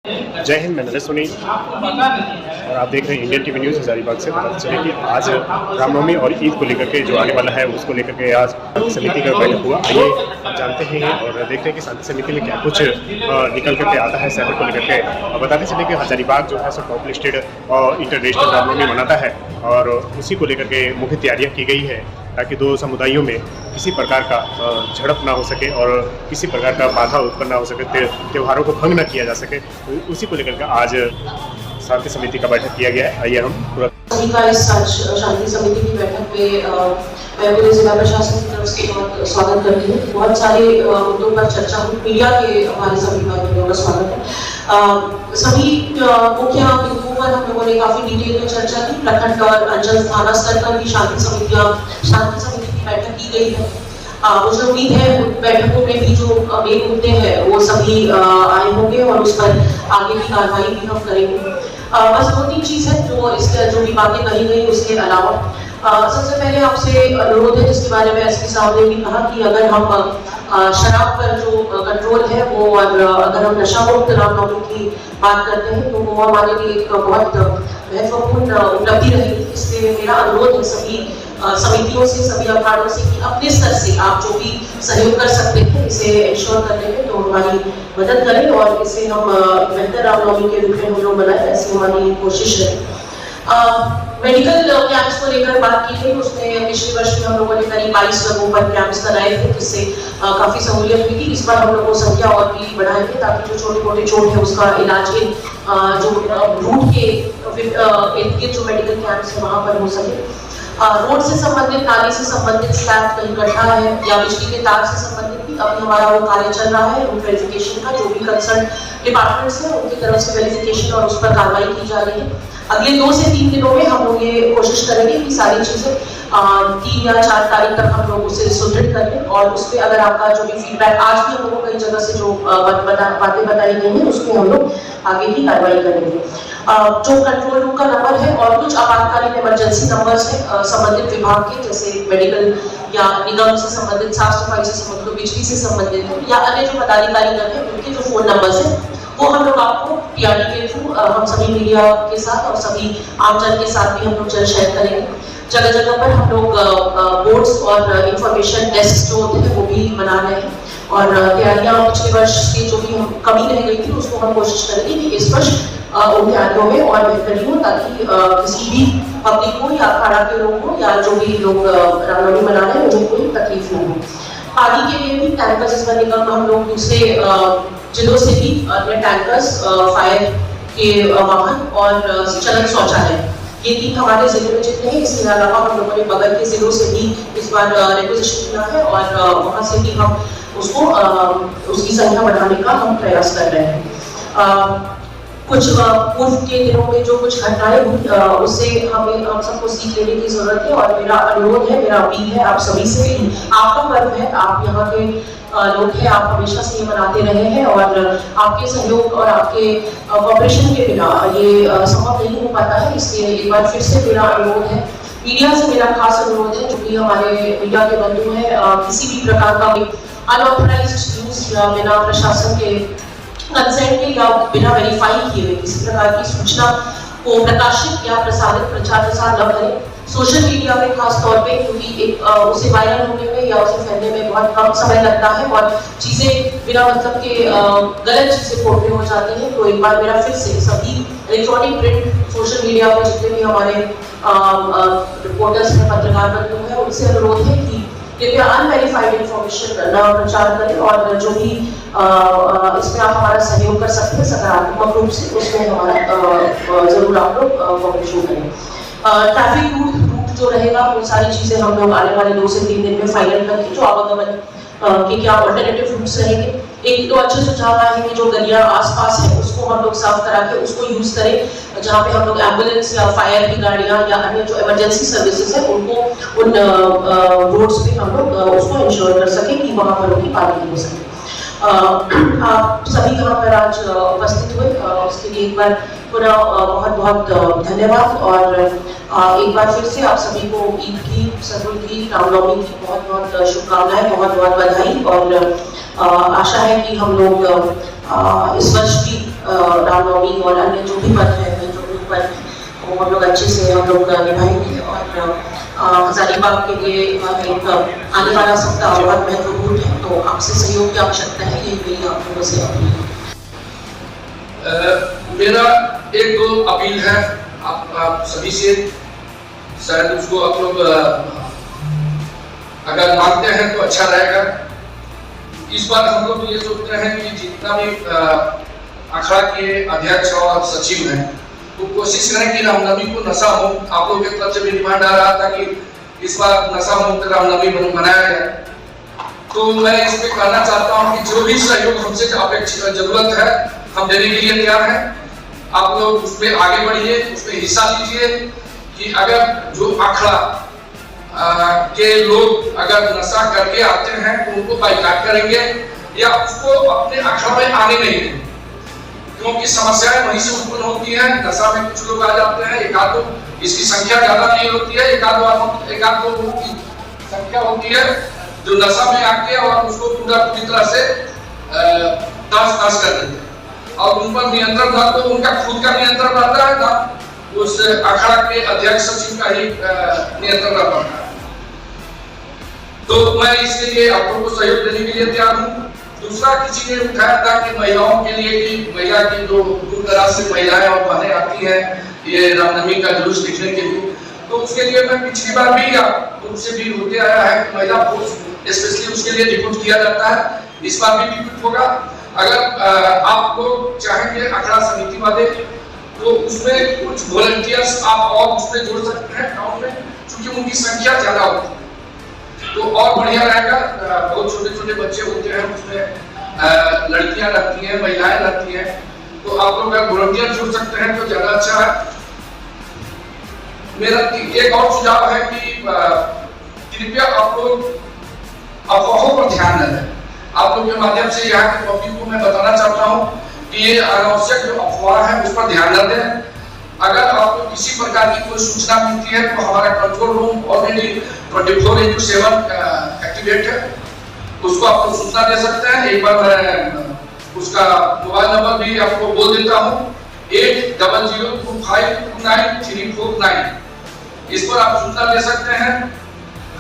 जय हिंद, मैं नरेश सुनील और आप देख रहे हैं इंडियन टीवी न्यूज़ हजारीबाग से। पता चले कि आज रामनवमी और ईद को लेकर के जो आने वाला है उसको लेकर के आज समिति का बैठक हुआ। आइए आप जानते हैं और देखते हैं कि शांति समिति में क्या कुछ निकल करके आता है शहर को लेकर के। और बताते चले कि हजारीबाग जो है सो टॉप लिस्टेड इंटरनेशनल रामनवमी मनाता है और उसी को लेकर के मुख्य तैयारियाँ की गई है ताकि दो समुदायों में किसी प्रकार का झड़प ना हो सके और किसी प्रकार का बाधा उत्पन्न ना हो सके, त्योहारों को भंग न किया जा सके। उसी को लेकर के आज शांति समिति का बैठक किया गया है। आइए हम पूरा का इस शांति समिति की बैठक में मैं पूरे जिला प्रशासन की तरफ से बहुत स्वागत करती हूँ। बहुत सारे मुद्दों पर चर्चा हुई, मीडिया के हमारे सभी भाइयों का स्वागत है। सभी मुख्य बिंदुओं पर हम लोगों ने काफी डिटेल में चर्चा की। प्रखंड और अंचल थाना स्तर पर भी शांति समिति की बैठक की गई है। मुझे उम्मीद है उन बैठकों में भी जो मेन मुद्दे हैं वो सभी आए होंगे और उस पर आगे की कार्रवाई भी हम करेंगे। बस दो तीन चीज है जो इसके जो भी बातें कही गई उसके अलावा सबसे पहले आपसे अनुरोध है जिसके बारे में एसपी साहब ने भी कहा कि अगर हम शराब पर जो कंट्रोल है वो और अगर हम नशा मुक्त रामनवमी की बात करते हैं तो वो हमारे लिए एक बहुत महत्वपूर्ण उपलब्धि रहेगी। इसलिए मेरा अनुरोध है सभी समितियों से, सभी अखाड़ों से कि अपने स्तर से आप जो भी सहयोग कर सकते हैं इसे इंश्योर करने में तो हमारी मदद करें और इसे हम बेहतर रामनवमी के रूप में हम लोग बनाए, ऐसी हमारी कोशिश है। मेडिकल कैंप्स को लेकर बात की गई, उसमें पिछले वर्ष में हम लोगों ने करीब 22 जगहों पर कैंप्स कराए थे जिससे काफी सहूलियत हुई थी। इस बार हम लोग को संख्या और भी बढ़ाएंगे ताकि जो छोटे मोटे चोट है उसका इलाज के जो रूट के इर्द गिर्द जो मेडिकल कैंप्स है वहां पर हो सके। रोड से संबंधित, नाली से संबंधित स्लैब कहीं गड्ढा है या बिजली के तार से संबंधित भी अभी हमारा वो कार्य चल रहा है। रूट वेरिफिकेशन का जो भी कंसर्न डिपार्टमेंट्स है उनकी तरफ से वेरिफिकेशन और उस पर कार्रवाई की जा रही है। अगले 2 से 3 दिनों में हम लोग ये कोशिश करेंगे कि सारी चीजें 3 या 4 तारीख तक हम लोग उसे सुदृढ़ कर लें और उस पर अगर आपका जो भी फीडबैक आज भी हम लोगों को कई जगह से जो बातें बताई गई हैं उस पर हम लोग आगे की कार्रवाई करेंगे। जो कंट्रोल रूम का नंबर है और कुछ आपातकालीन इमरजेंसी नंबर्स है संबंधित विभाग के, जैसे मेडिकल या निगम से संबंधित, साफ सफाई से संबंधित, बिजली से संबंधित या अन्य जो पदाधिकारी गण है उनके जो फोन नंबर्स है वो हम लोग आपको पीआरडी के थ्रू हम सभी मीडिया के साथ और सभी आमजन के साथ भी हम लोग जल्द शेयर करेंगे। जगह जगह पर हम लोग बोर्ड्स और इंफॉर्मेशन डेस्क जो होते हैं वो भी बना रहे हैं और तैयारियां पिछले वर्ष की जो भी कमी रह गई थी उसको हम कोशिश करेंगे कि इस वर्ष उन तैयारियों में और बेहतरी हो ताकि किसी भी पब्लिक को या अखाड़ा के लोगों को या जो भी लोग रामनवमी मना रहे हैं उन्हें कोई तकलीफ न हो। पानी के लिए भी टैंकर्स इसका निगम हम लोग दूसरे जिलों से भी अपने टैंकर्स, फायर के वाहन और चलन शौचालय, ये 3 हमारे जिले में जितने हैं। इसके अलावा हम लोगों ने बगल के जिलों से भी इस बार रिक्वेजिशन किया है और वहां से भी हम उसको उसकी संख्या बढ़ाने का हम प्रयास कर रहे हैं। कुछ पूर्व के दिनों में जो कुछ घटनाएं हुई उससे हम सबको सीख लेने की जरूरत है और मेरा अनुरोध है, मेरा अपील है आप सभी से, आपका पर्व है, आप यहाँ के लोग हैं, आप हमेशा से ये मनाते रहे हैं और आपके सहयोग और आपके कोऑपरेशन के बिना ये संभव नहीं हो पाता है। इसलिए एक बार फिर से मेरा अनुरोध है, मीडिया से मेरा खास अनुरोध है, जो भी हमारे मीडिया के बंधु हैं, किसी भी प्रकार का अनऑथराइज्ड न्यूज या बिना प्रशासन के कंसेंट के या बिना वेरीफाई किए हुए किसी प्रकार की सूचना को प्रकाशित या प्रसारित प्रचार प्रसार न करें। सोशल मीडिया में खास तौर पे क्योंकि उसे वायरल होने में या उसे फैलने में बहुत कम समय लगता है और चीजें बिना मतलब के गलत चीजें फोड़ने हो जाती हैं। तो एक बार मेरा फिर से सभी इलेक्ट्रॉनिक, प्रिंट, सोशल मीडिया पर जितने भी हमारे रिपोर्टर्स हैं, पत्रकार बंधु हैं, उनसे अनुरोध है कि कृपया अनवेरीफाइड इंफॉर्मेशन न प्रचार करें और जो भी इसमें आप हमारा सहयोग कर सकते हैं सकारात्मक रूप से उसमें हमारा जरूर आप लोग कोऑपरेशन करें। ट्रैफिक रूट जो रहेगा वो सारी चीजें हम लोग आने वाले 2 से 3 दिन में फाइनल करके जो आवागमन के क्या अल्टरनेटिव रूट्स रहेंगे। एक तो अच्छे सुझाव आए हैं कि जो गलियां आसपास है उसको हम लोग साफ करा के उसको यूज करें जहाँ पे हम लोग एम्बुलेंस या फायर की गाड़ियां या अन्य जो इमरजेंसी सर्विसेज है उनको उन रोड्स पे हम लोग उसको इंश्योर कर सके कि वहां पर उनकी पार्किंग हो सके। आप सभी यहाँ पर आज उपस्थित हुए उसके लिए एक बार पुनः बहुत बहुत धन्यवाद और एक बार फिर से आप सभी को ईद की, सदुल की, रामनवमी की बहुत बहुत शुभकामनाएं, बहुत बहुत बधाई और आशा है कि हम लोग इस वर्ष भी रामनवमी और अन्य जो भी पर्व है, जो भी पर्व है, वो हम लोग अच्छे से हम लोग निभाएंगे। और हजारीबाग के लिए एक आने वाला सप्ताह बहुत महत्वपूर्ण है, तो आपसे सहयोग की आवश्यकता है, ये मेरी आप लोगों से अपील है। मेरा एक दो अपील है आप सभी से, शायद उसको आप लोग अगर मानते हैं तो अच्छा रहेगा। इस बार हम लोग ये सोचते हैं कि जितना भी अखाड़ा के अध्यक्ष और सचिव हैं, तो कोशिश करें कि रामनवमी को नशा मुक्त, आप लोग की तरफ से भी डिमांड आ रहा था कि इस बार नशा मुक्त रामनवमी मनाया जाए। तो मैं इस पे कहना चाहता हूँ कि जो भी सहयोग हमसे अपेक्षित जरूरत है, हम देने के लिए तैयार हैं। आप लोग उसमें आगे बढ़िए, उसमें हिस्सा लीजिए कि अगर जो अखाड़ा के लोग अगर नशा करके आते हैं तो उनको बाइकाट करेंगे या उसको अपने अखाड़ा में आने नहीं देंगे, क्योंकि समस्याएं वहीं से उत्पन्न होती हैं। नशा में कुछ लोग आ जाते हैं, एक आध दो, इसकी संख्या ज्यादा नहीं होती है, एक आध दो लोगों की संख्या होती है जो नशा में आके और उसको पूरी तरह से तहस-नहस कर देते हैं और उन पर नियंत्रण ना तो उनका खुद का नियंत्रण रहता है, ना उस अखाड़ा के अध्यक्ष सचिव का ही नियंत्रण रह पाता है। तो मैं इसके लिए आप लोगों को सहयोग देने के लिए तैयार हूँ। दूसरा, किसी ने उठाया था कि महिलाओं के लिए कि महिला की जो दूर दराज से महिलाएं और बहनें आती हैं ये रामनवमी का जुलूस देखने के लिए, तो उसके लिए मैं पिछली बार भी तुमसे भी होते आया है कि महिला फोर्स स्पेशली उसके लिए रिक्रूट किया जाता है। इस बार भी रिक्रूट होगा। अगर आप लोग चाहेंगे अखाड़ा समिति वाले, तो उसमें कुछ वॉलंटियर्स आप और उसमें जोड़ सकते हैं गाँव में, क्योंकि उनकी संख्या ज्यादा होती है तो और बढ़िया रहेगा। बहुत छोटे छोटे बच्चे होते हैं उसमें, लड़कियां रहती हैं, महिलाएं रहती हैं, तो आप लोग अगर वॉलंटियर जुड़ सकते हैं तो ज्यादा अच्छा है। मेरा एक और सुझाव है कि कृपया आप लोग अफवाहों पर ध्यान न दें। आप लोग के माध्यम से यहाँ के पब्लिक को मैं बताना चाहता हूँ कि ये अनावश्यक जो अफवाह है उस पर ध्यान न दें। अगर आपको किसी प्रकार की कोई सूचना मिलती है तो हमारा कंट्रोल रूम ऑलरेडी 24/7 एक्टिवेट है, उसको आप लोग सूचना दे सकते हैं। एक बार मैं उसका मोबाइल नंबर भी आपको बोल देता हूँ, 8002529349। इस पर आप सूचना दे सकते हैं।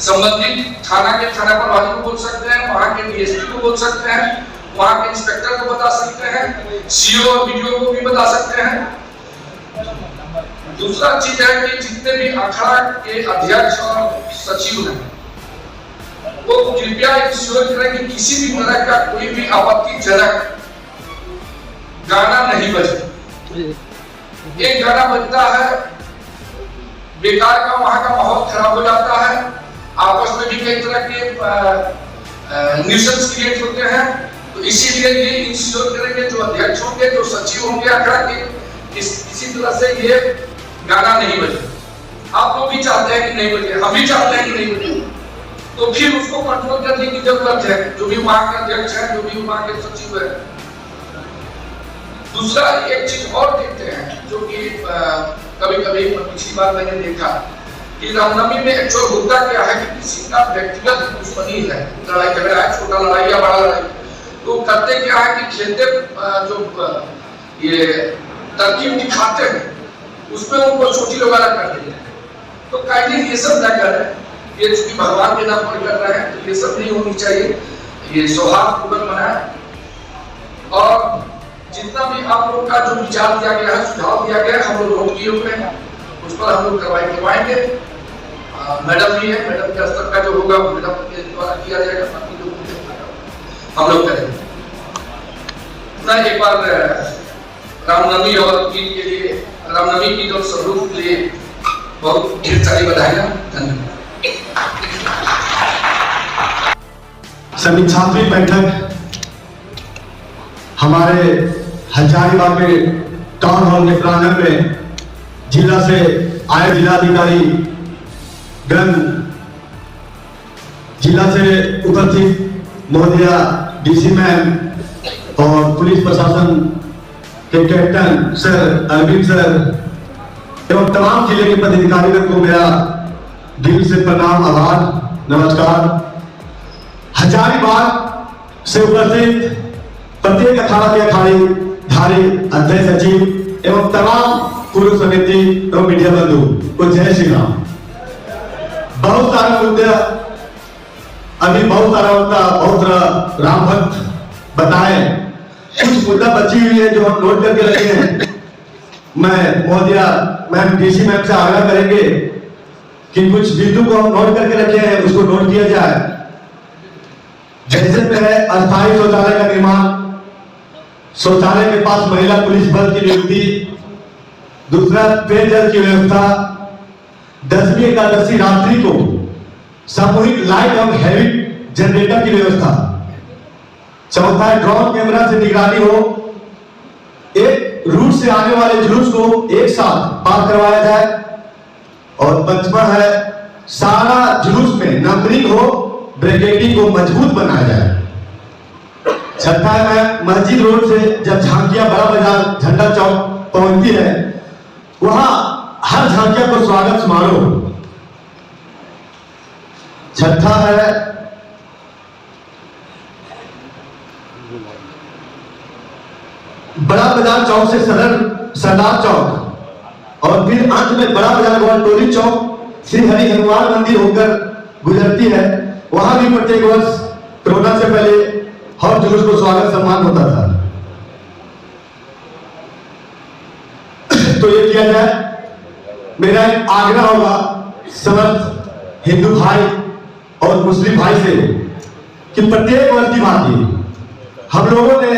संबंधित थाना के थाना प्रभारी को बोल सकते हैं, वहाँ के डीएसपी को बोल सकते हैं, वहाँ के इंस्पेक्टर को बता सकते हैं, सीओ और वीडियो को भी बता सकते हैं। दूसरा चीज है कि जितने भी अखाड़ा के अध्यक्ष और सचिव हैं, वो कृपया इंश्योर करें कि किसी भी तरह का कोई भी आपत्तिजनक गाना नहीं बजे। एक गाना बजता है, बेकार का वहां का माहौल खराब हो जाता है, आपस में भी कई तरह के न्यूसेंस क्रिएट होते हैं। तो इसीलिए ये इंश्योर करेंगे जो अध्यक्ष होंगे, जो सचिव होंगे अखाड़ा के, किसी तरह से ये गाना नहीं बजे। आप लोग भी चाहते हैं कि नहीं बजे, हम भी चाहते हैं कि नहीं बजे, तो फिर उसको कंट्रोल करने की जरूरत है, जो भी वहां के अध्यक्ष हैं, जो भी वहां के सचिव है। दूसरा एक चीज और देखते हैं जो कि कभी कभी पिछली बार मैंने देखा कि रामनवमी में एक्चुअल होता क्या है कि किसी का व्यक्तिगत दुश्मनी है, लड़ाई झगड़ा है, छोटा लड़ाई या बड़ा लड़ाई, तो करते क्या है कि खेलते जो ये तरकीब दिखाते हैं उसमें उनको छोटी वगैरह कर देते हैं। तो काइंडली ये सब न करें, ये चूंकि भगवान के नाम पर कर रहे हैं तो ये सब नहीं होनी चाहिए। ये सौहार्दपूर्वक मनाएं और जितना भी आप लोग का जो विचार दिया गया है, सुझाव दिया गया है, हम लोग नोट किए हुए हैं, उस पर हम लोग कार्रवाई करवाएंगे। मैडम भी है, मैडम के स्तर का जो होगा मैडम के द्वारा किया जाएगा, बाकी जो हम लोग करेंगे। मैं एक बार रामनवमी और ईद के लिए, रामनवमी की जो स्वरूप के लिए बहुत ढेर सारी बधाइयां। धन्यवाद। समीक्षात्मक बैठक हमारे हजारीबाग के टाउन हॉल के प्रांगण में जिला से आए जिलाधिकारी गण, जिला से उपस्थित महोदया डीसी मैम और पुलिस प्रशासन के कैप्टन सर, अरविंद सर एवं तमाम जिले के पदाधिकारियों को मेरा दिल से प्रणाम, आभार, नमस्कार। हजारीबाग से उपस्थित प्रत्येक अखाड़ा के अखाड़ी हमारे अध्यक्ष सचिव एवं तमाम पूर्व समिति एवं मीडिया बंधु को जय श्री राम। बहुत सारे मुद्दे अभी बहुत राम भक्त बताए, कुछ मुद्दा बची हुई है जो हम नोट करके रखे हैं। मैं महोदया मैम डीसी मैम से आग्रह करेंगे कि कुछ बिंदु को हम नोट करके रखे हैं उसको नोट किया जाए। जैसे है अस्थायी शौचालय का निर्माण, शौचालय के पास महिला पुलिस बल की नियुक्ति, दूसरा पेयजल की व्यवस्था, 10वीं एकादशी रात्रि को सामूहिक लाइट एवं हैवी जनरेटर की व्यवस्था, चौथा ड्रोन कैमरा से निगरानी हो, एक रूट से आने वाले जुलूस को एक साथ पार करवाया जाए, और पंचमा है सारा जुलूस में नंबरिंग हो, ब्रैकेटिंग को मजबूत बनाया जाए। छठा है मस्जिद रोड से जब झांकियां बड़ा बाजार झंडा चौक पहुंचती है वहां हर झांकिया को स्वागत समारोह। छठा है बड़ा बाजार चौक से सरदार चौक और फिर अंत में बड़ा बाजार ग्वालटोली चौक श्री हरि हनुमान मंदिर होकर गुजरती है, वहां भी प्रत्येक वर्ष कोरोना से पहले हर जुलूस को स्वागत सम्मान होता था। तो ये किया जाए। मेरा एक आग्रह होगा समस्त हिंदू भाई और मुस्लिम भाई से कि प्रत्येक वर्ष की भांति हम लोगों ने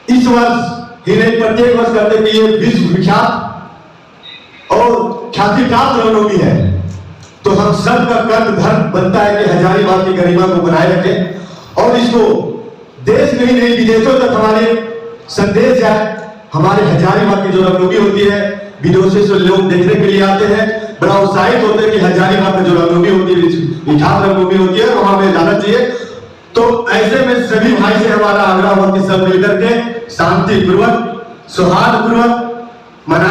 इस वर्ष ही नहीं प्रत्येक वर्ष करते कि ये विश्व विख्यात और ख्याति प्राप्त रामनवमी है, तो हम सब का कर्म धर्म बनता है कि हजारीबाग की गरिमा को बनाए रखें और इसको देश में ही नहीं विदेशों तक हमारे संदेश जाए। हमारे हजारीबाग की जो रामनवमी होती है विदेशों से लोग देखने के लिए आते हैं, बड़ा उत्साहित होते हैं कि हजारीबाग में जो रामनवमी होती है विख्यात रामनवमी होती है, वहां हमें जाना चाहिए। तो ऐसे में सभी भाई से हमारा आग्रह हो कि सब मिलकर के शांति पूर्वक सौहार्द पूर्वक मना